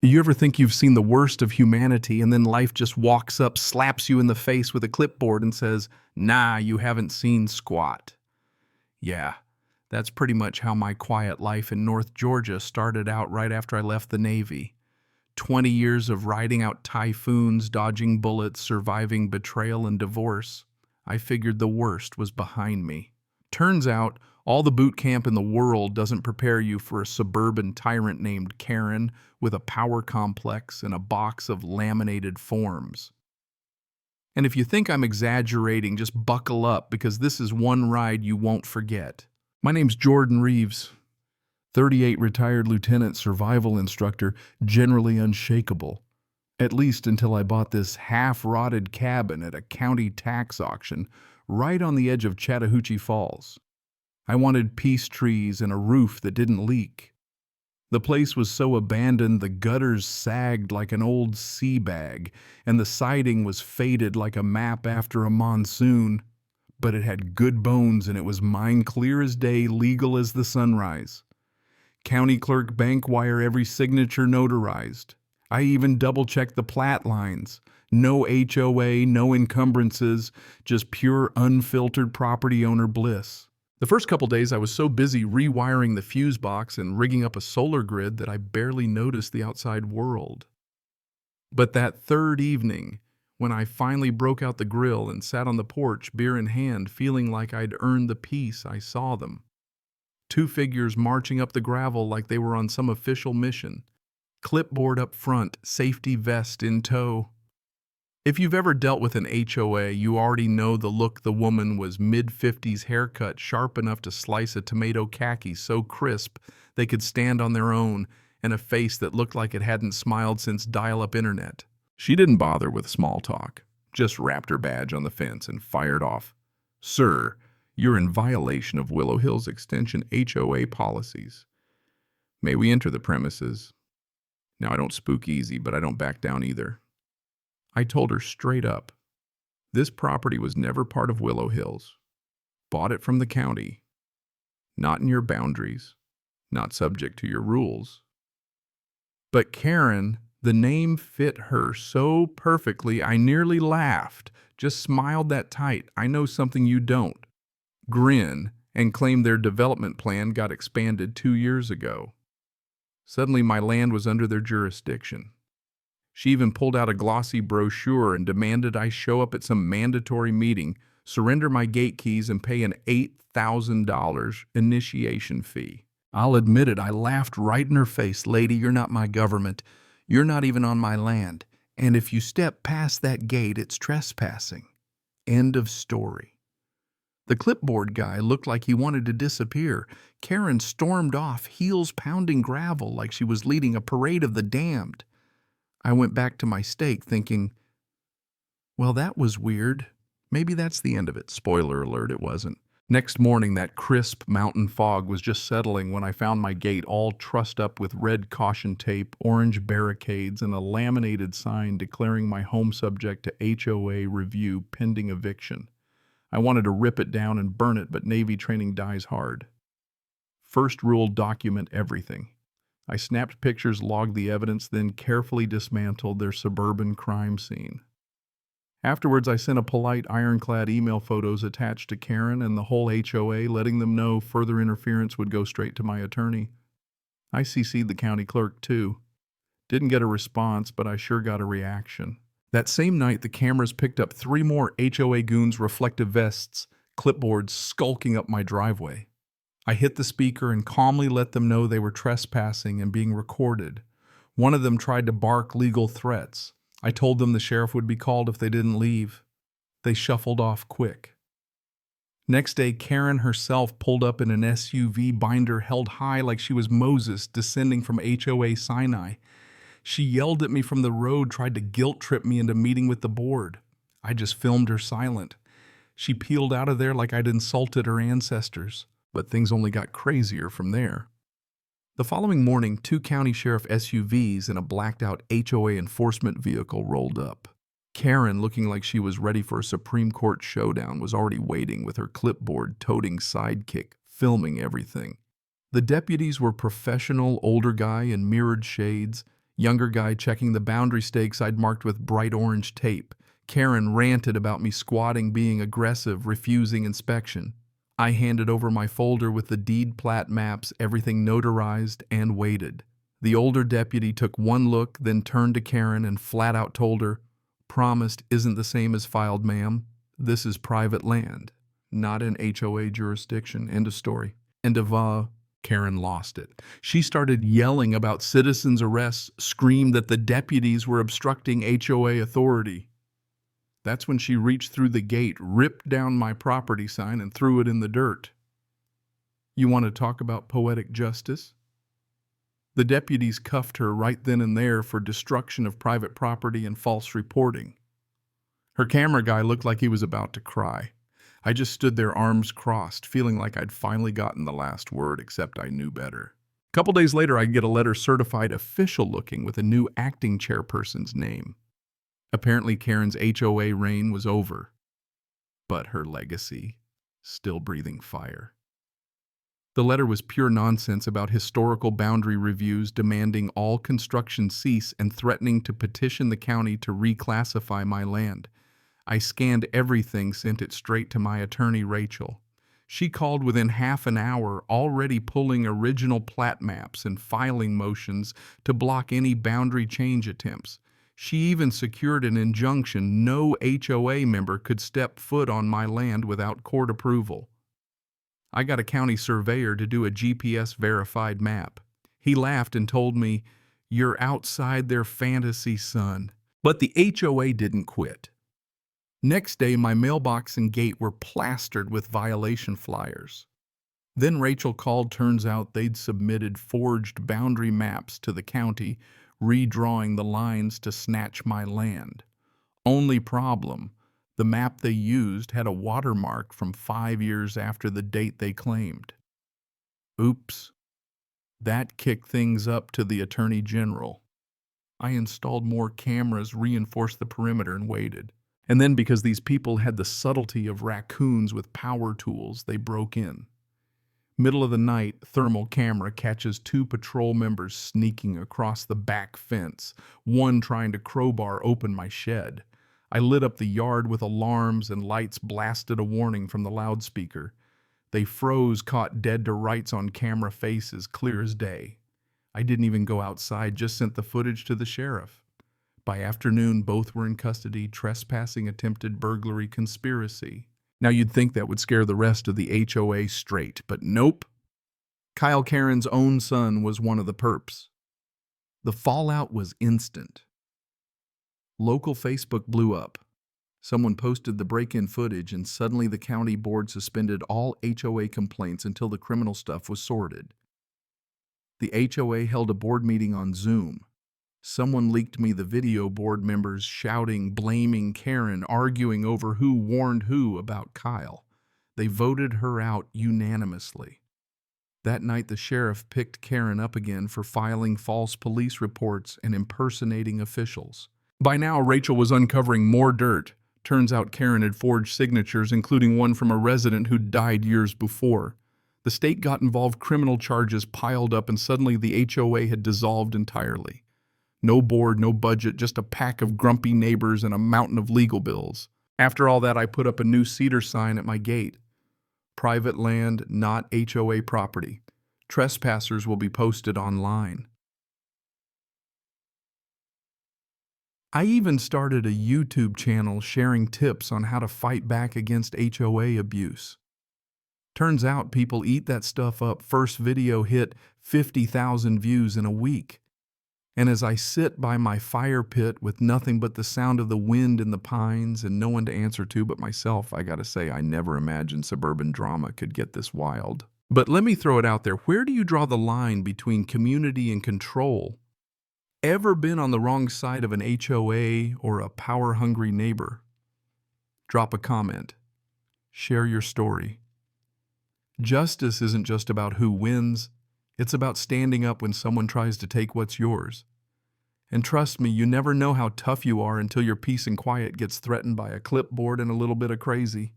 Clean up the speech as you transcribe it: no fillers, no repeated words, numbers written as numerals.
You ever think you've seen the worst of humanity and then life just walks up, slaps you in the face with a clipboard and says, "Nah, you haven't seen squat." Yeah, that's pretty much how my quiet life in North Georgia started out right after I left the Navy. 20 years of riding out typhoons, dodging bullets, surviving betrayal and divorce. I figured the worst was behind me. Turns out, all the boot camp in the world doesn't prepare you for a suburban tyrant named Karen with a power complex and a box of laminated forms. And if you think I'm exaggerating, just buckle up because this is one ride you won't forget. My name's Jordan Reeves, 38 retired lieutenant survival instructor, generally unshakable. At least until I bought this half-rotted cabin at a county tax auction right on the edge of Chattahoochee Falls. I wanted peace trees and a roof that didn't leak. The place was so abandoned the gutters sagged like an old sea bag, and the siding was faded like a map after a monsoon. But it had good bones, and it was mine clear as day, legal as the sunrise. County clerk bank wire every signature notarized. I even double-checked the plat lines. No HOA, no encumbrances, just pure unfiltered property owner bliss. The first couple days I was so busy rewiring the fuse box and rigging up a solar grid that I barely noticed the outside world. But that third evening, when I finally broke out the grill and sat on the porch, beer in hand, feeling like I'd earned the peace, I saw them. Two figures marching up the gravel like they were on some official mission. Clipboard up front, safety vest in tow. If you've ever dealt with an HOA, you already know the look. The woman was mid-50s haircut, sharp enough to slice a tomato khaki, so crisp they could stand on their own, and a face that looked like it hadn't smiled since dial-up internet. She didn't bother with small talk, just wrapped her badge on the fence and fired off. "Sir, you're in violation of Willow Hills Extension HOA policies. May we enter the premises?" Now, I don't spook easy, but I don't back down either. I told her straight up, this property was never part of Willow Hills. Bought it from the county. Not in your boundaries. Not subject to your rules. But Karen, the name fit her so perfectly I nearly laughed, just smiled that tight, "I know something you don't," grin, and claimed their development plan got expanded 2 years ago. Suddenly my land was under their jurisdiction. She even pulled out a glossy brochure and demanded I show up at some mandatory meeting, surrender my gate keys, and pay an $8,000 initiation fee. I'll admit it, I laughed right in her face. "Lady, you're not my government. You're not even on my land. And if you step past that gate, it's trespassing." End of story. The clipboard guy looked like he wanted to disappear. Karen stormed off, heels pounding gravel like she was leading a parade of the damned. I went back to my steak thinking, well, that was weird. Maybe that's the end of it. Spoiler alert, it wasn't. Next morning, that crisp mountain fog was just settling when I found my gate all trussed up with red caution tape, orange barricades, and a laminated sign declaring my home subject to HOA review pending eviction. I wanted to rip it down and burn it, but Navy training dies hard. First rule, document everything. I snapped pictures, logged the evidence, then carefully dismantled their suburban crime scene. Afterwards, I sent a polite ironclad email photos attached to Karen and the whole HOA, letting them know further interference would go straight to my attorney. I CC'd the county clerk, too. Didn't get a response, but I sure got a reaction. That same night, the cameras picked up 3 more HOA goons' reflective vests, clipboards skulking up my driveway. I hit the speaker and calmly let them know they were trespassing and being recorded. One of them tried to bark legal threats. I told them the sheriff would be called if they didn't leave. They shuffled off quick. Next day, Karen herself pulled up in an SUV, binder held high like she was Moses descending from HOA Sinai. She yelled at me from the road, tried to guilt-trip me into meeting with the board. I just filmed her silent. She peeled out of there like I'd insulted her ancestors. But things only got crazier from there. The following morning, 2 county sheriff SUVs and a blacked-out HOA enforcement vehicle rolled up. Karen, looking like she was ready for a Supreme Court showdown, was already waiting with her clipboard-toting sidekick, filming everything. The deputies were professional, older guy in mirrored shades, Younger guy checking the boundary stakes I'd marked with bright orange tape. Karen ranted about me squatting, being aggressive, refusing inspection. I handed over my folder with the deed plat maps, everything notarized, and waited. The older deputy took one look, then turned to Karen and flat out told her, "Promised isn't the same as filed, ma'am. This is private land, not an HOA jurisdiction." End of story. End of Karen lost it. She started yelling about citizens' arrests, screamed that the deputies were obstructing HOA authority. That's when she reached through the gate, ripped down my property sign, and threw it in the dirt. You want to talk about poetic justice? The deputies cuffed her right then and there for destruction of private property and false reporting. Her camera guy looked like he was about to cry. I just stood there, arms crossed, feeling like I'd finally gotten the last word, except I knew better. A couple days later, I get a letter certified official looking with a new acting chairperson's name. Apparently, Karen's HOA reign was over, but her legacy still breathing fire. The letter was pure nonsense about historical boundary reviews demanding all construction cease and threatening to petition the county to reclassify my land. I scanned everything, sent it straight to my attorney, Rachel. She called within half an hour, already pulling original plat maps and filing motions to block any boundary change attempts. She even secured an injunction no HOA member could step foot on my land without court approval. I got a county surveyor to do a GPS-verified map. He laughed and told me, "You're outside their fantasy, son." But the HOA didn't quit. Next day, my mailbox and gate were plastered with violation flyers. Then Rachel called. Turns out they'd submitted forged boundary maps to the county, redrawing the lines to snatch my land. Only problem, the map they used had a watermark from 5 years after the date they claimed. Oops. That kicked things up to the Attorney General. I installed more cameras, reinforced the perimeter, and waited. And then, because these people had the subtlety of raccoons with power tools, they broke in. Middle of the night, thermal camera catches 2 patrol members sneaking across the back fence, one trying to crowbar open my shed. I lit up the yard with alarms and lights, blasted a warning from the loudspeaker. They froze, caught dead to rights on camera faces, clear as day. I didn't even go outside, just sent the footage to the sheriff. By afternoon, both were in custody, trespassing, attempted burglary, conspiracy. Now you'd think that would scare the rest of the HOA straight, but nope. Kyle Karen's own son was one of the perps. The fallout was instant. Local Facebook blew up. Someone posted the break-in footage, and suddenly the county board suspended all HOA complaints until the criminal stuff was sorted. The HOA held a board meeting on Zoom. Someone leaked me the video, board members shouting, blaming Karen, arguing over who warned who about Kyle. They voted her out unanimously. That night, the sheriff picked Karen up again for filing false police reports and impersonating officials. By now, Rachel was uncovering more dirt. Turns out Karen had forged signatures, including one from a resident who died years before. The state got involved, criminal charges piled up, and suddenly the HOA had dissolved entirely. No board, no budget, just a pack of grumpy neighbors and a mountain of legal bills. After all that, I put up a new cedar sign at my gate. Private land, not HOA property. Trespassers will be posted online. I even started a YouTube channel sharing tips on how to fight back against HOA abuse. Turns out people eat that stuff up. First video hit 50,000 views in a week. And as I sit by my fire pit with nothing but the sound of the wind in the pines and no one to answer to but myself, I gotta say, I never imagined suburban drama could get this wild. But let me throw it out there. Where do you draw the line between community and control? Ever been on the wrong side of an HOA or a power-hungry neighbor? Drop a comment. Share your story. Justice isn't just about who wins. It's about standing up when someone tries to take what's yours. And trust me, you never know how tough you are until your peace and quiet gets threatened by a clipboard and a little bit of crazy.